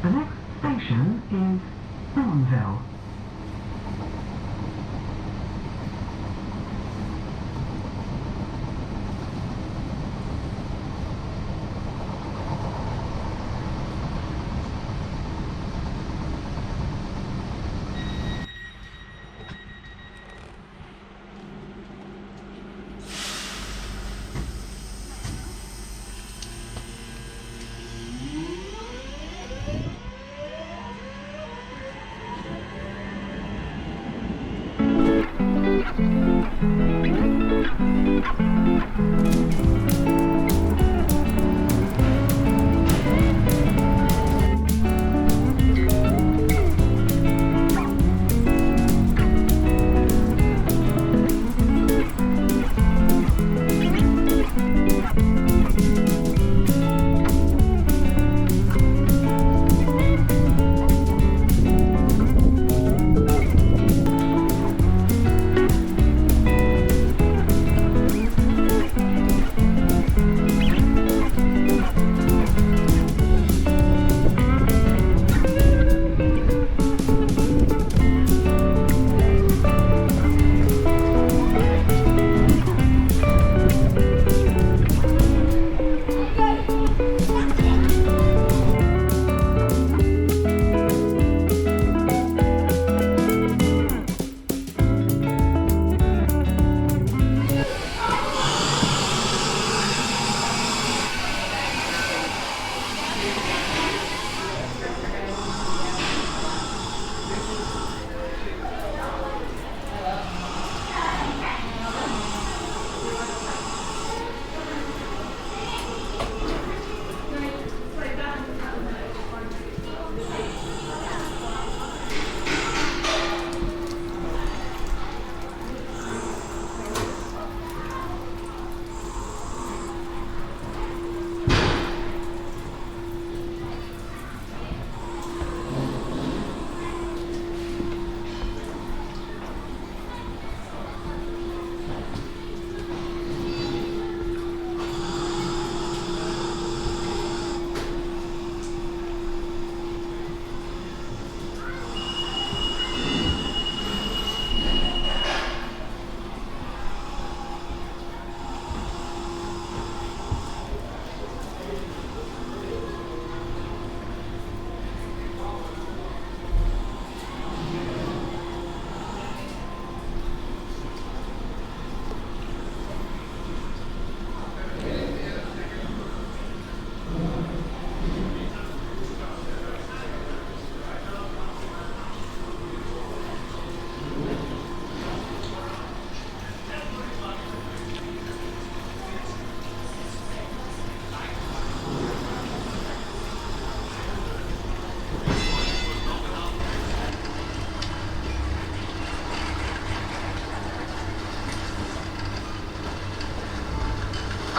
The next station is Bourneville.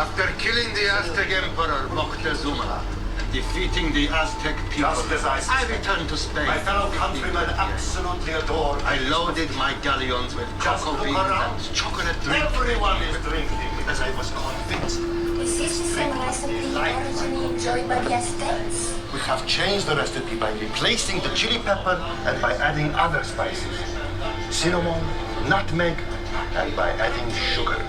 After killing the Aztec Emperor Moctezuma and defeating the Aztec people, I returned to Spain. My fellow countrymen absolutely adore. I loaded my galleons with cocoa beans and chocolate drink. Everyone is drinking because I was convinced. Is this the same recipe originally enjoyed by the Aztecs? We have changed the recipe by replacing the chili pepper and by adding other spices. Cinnamon, nutmeg, and by adding sugar.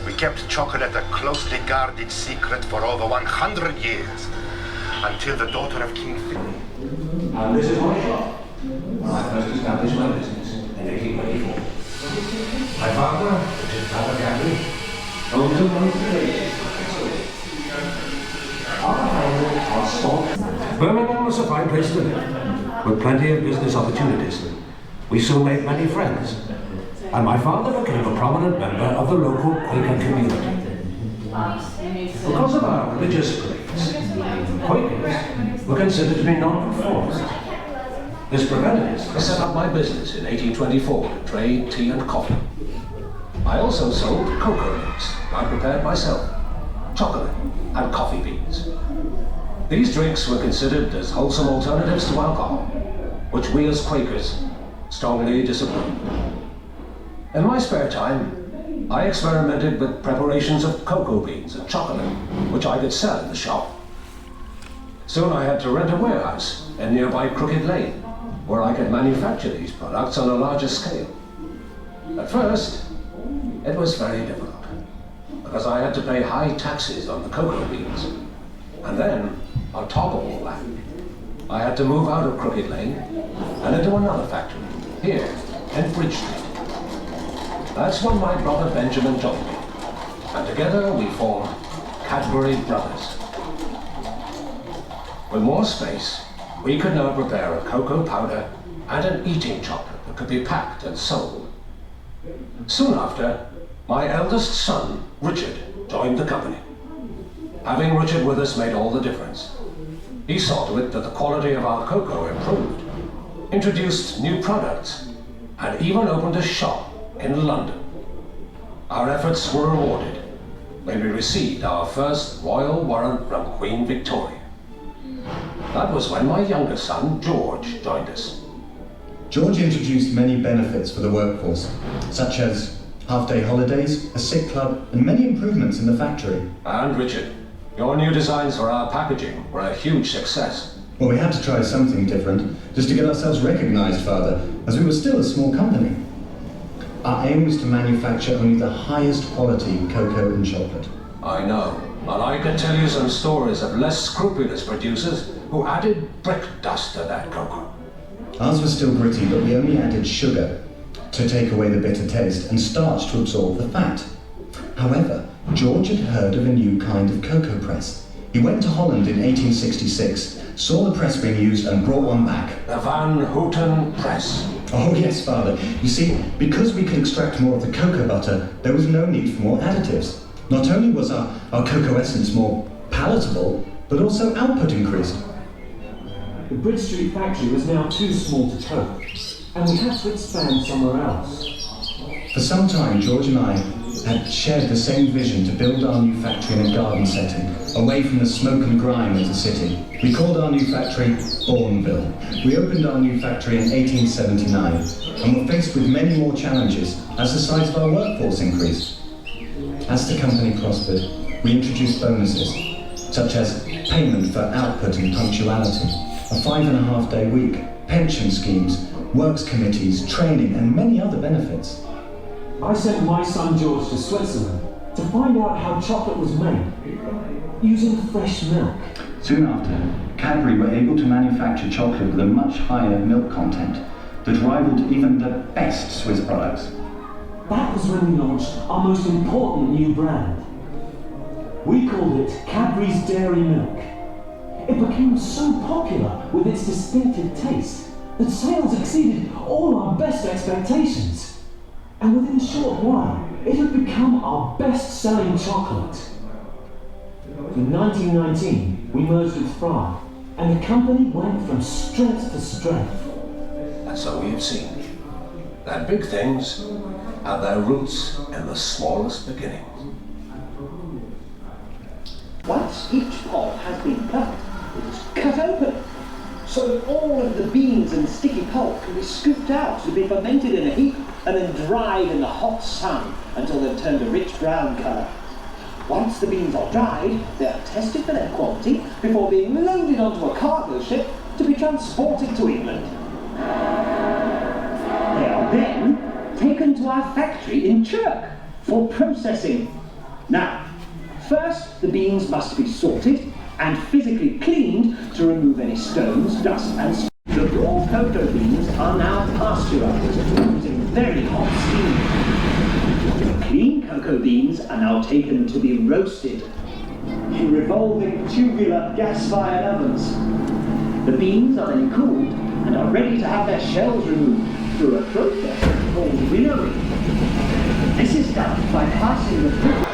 We kept chocolate a closely guarded secret for over 100 years, until the daughter of King Philip. And this is my shop. I first established my business in 1824. My father, which is Father Cadbury, owned a monthly Birmingham was a fine place to live, with plenty of business opportunities. We soon made many friends, and my father became a prominent member of the local Quaker community. Because of our religious beliefs, Quakers were considered to be non-conformist. This prevented us to set up my business in 1824 to trade tea and coffee. I also sold cocoa nibs I prepared myself, chocolate and coffee beans. These drinks were considered as wholesome alternatives to alcohol, which we as Quakers strongly disapproved. In my spare time, I experimented with preparations of cocoa beans and chocolate, which I could sell in the shop. Soon I had to rent a warehouse in nearby Crooked Lane, where I could manufacture these products on a larger scale. At first, it was very difficult, because I had to pay high taxes on the cocoa beans. And then, on top of all that, I had to move out of Crooked Lane and into another factory, here, in Bridge Street. That's when my brother Benjamin joined me, and together we formed Cadbury Brothers. With more space, we could now prepare a cocoa powder and an eating chocolate that could be packed and sold. Soon after, my eldest son, Richard, joined the company. Having Richard with us made all the difference. He saw to it that the quality of our cocoa improved, introduced new products, and even opened a shop in London. Our efforts were rewarded when we received our first royal warrant from Queen Victoria. That was when my younger son, George, joined us. George introduced many benefits for the workforce, such as half-day holidays, a sick club, and many improvements in the factory. And Richard, your new designs for our packaging were a huge success. Well, we had to try something different, just to get ourselves recognized, Father, as we were still a small company. Our aim was to manufacture only the highest quality cocoa and chocolate. I know, and I can tell you some stories of less scrupulous producers who added brick dust to that cocoa. Ours was still gritty, but we only added sugar to take away the bitter taste and starch to absorb the fat. However, George had heard of a new kind of cocoa press. He went to Holland in 1866, saw the press being used and brought one back. The Van Houten Press. Oh yes, Father. You see, because we could extract more of the cocoa butter, there was no need for more additives. Not only was our cocoa essence more palatable, but also output increased. The Bridge Street factory was now too small to cope, and we had to expand somewhere else. For some time, George and I had shared the same vision to build our new factory in a garden setting, away from the smoke and grime of the city. We called our new factory Bourneville. We opened our new factory in 1879, and were faced with many more challenges as the size of our workforce increased. As the company prospered, we introduced bonuses, such as payment for output and punctuality, a 5.5-day week, pension schemes, works committees, training, and many other benefits. I sent my son George to Switzerland to find out how chocolate was made, using fresh milk. Soon after, Cadbury were able to manufacture chocolate with a much higher milk content that rivaled even the best Swiss products. That was when we launched our most important new brand. We called it Cadbury's Dairy Milk. It became so popular with its distinctive taste that sales exceeded all our best expectations. And within a short while, it had become our best-selling chocolate. In 1919, we merged with Fry, and the company went from strength to strength. And so we have seen that big things have their roots in the smallest beginnings. Once each pod has been cut, it is cut open, so that all of the beans and sticky pulp can be scooped out to be fermented in a heap and then dried in the hot sun until they've turned a rich brown colour. Once the beans are dried, they are tested for their quality before being loaded onto a cargo ship to be transported to England. They are then taken to our factory in Chirk for processing. Now, first the beans must be sorted and physically cleaned to remove any stones, dust and smoke. The raw cocoa beans are now pasteurized using very hot steam. The clean cocoa beans are now taken to be roasted in revolving tubular gas-fired ovens. The beans are then cooled and are ready to have their shells removed through a process called winnowing. This is done by passing the fruit.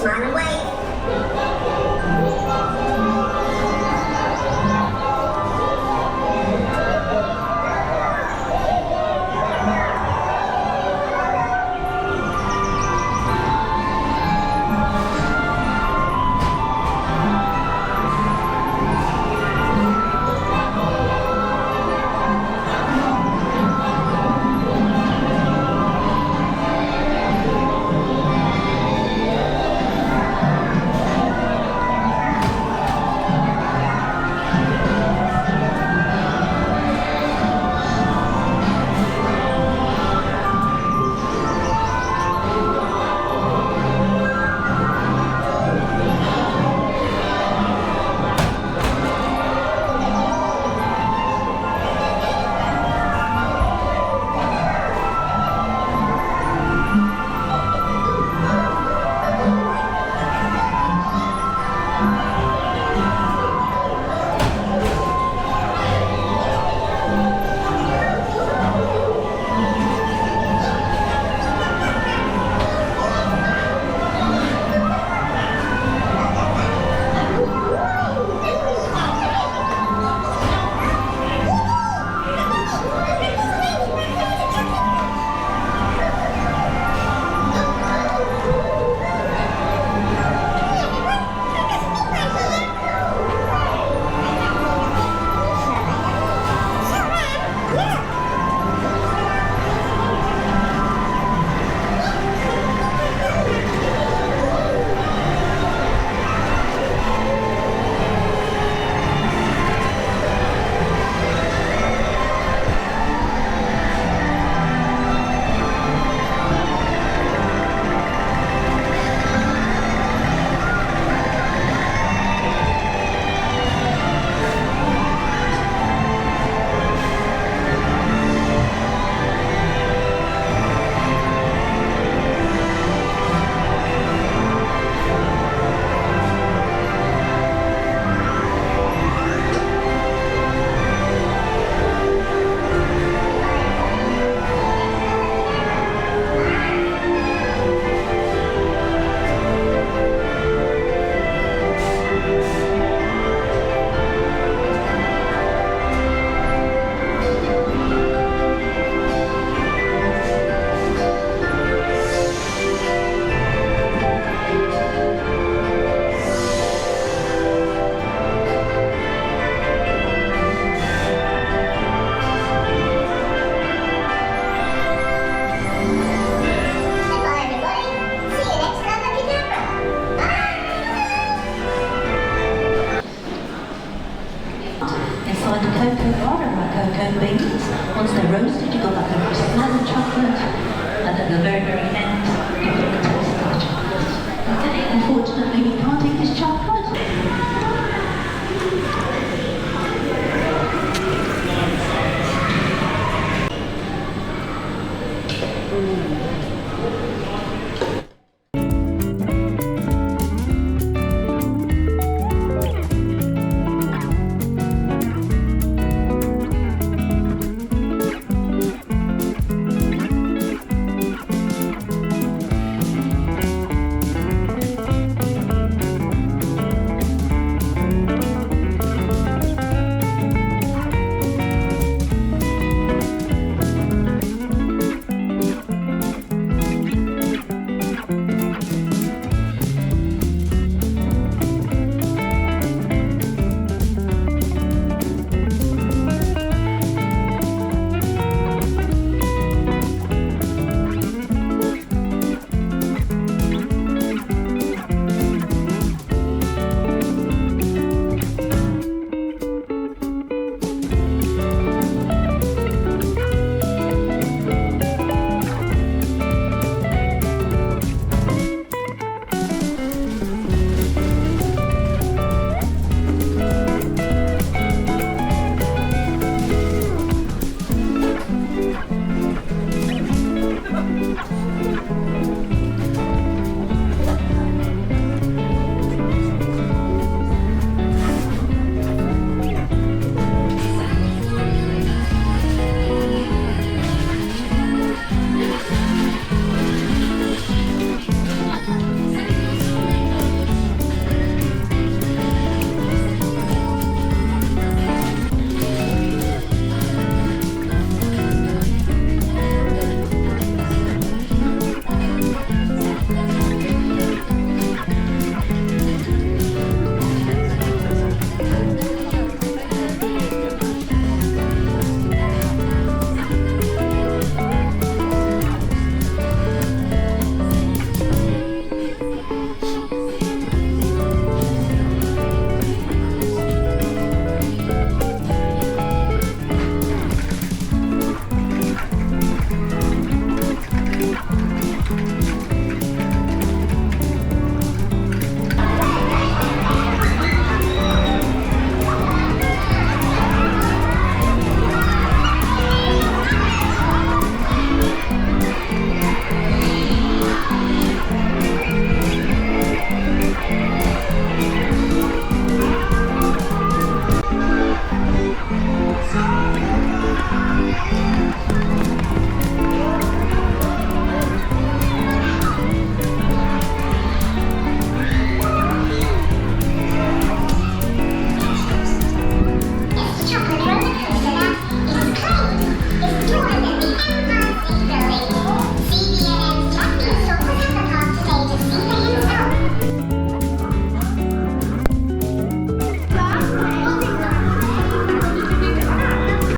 man away.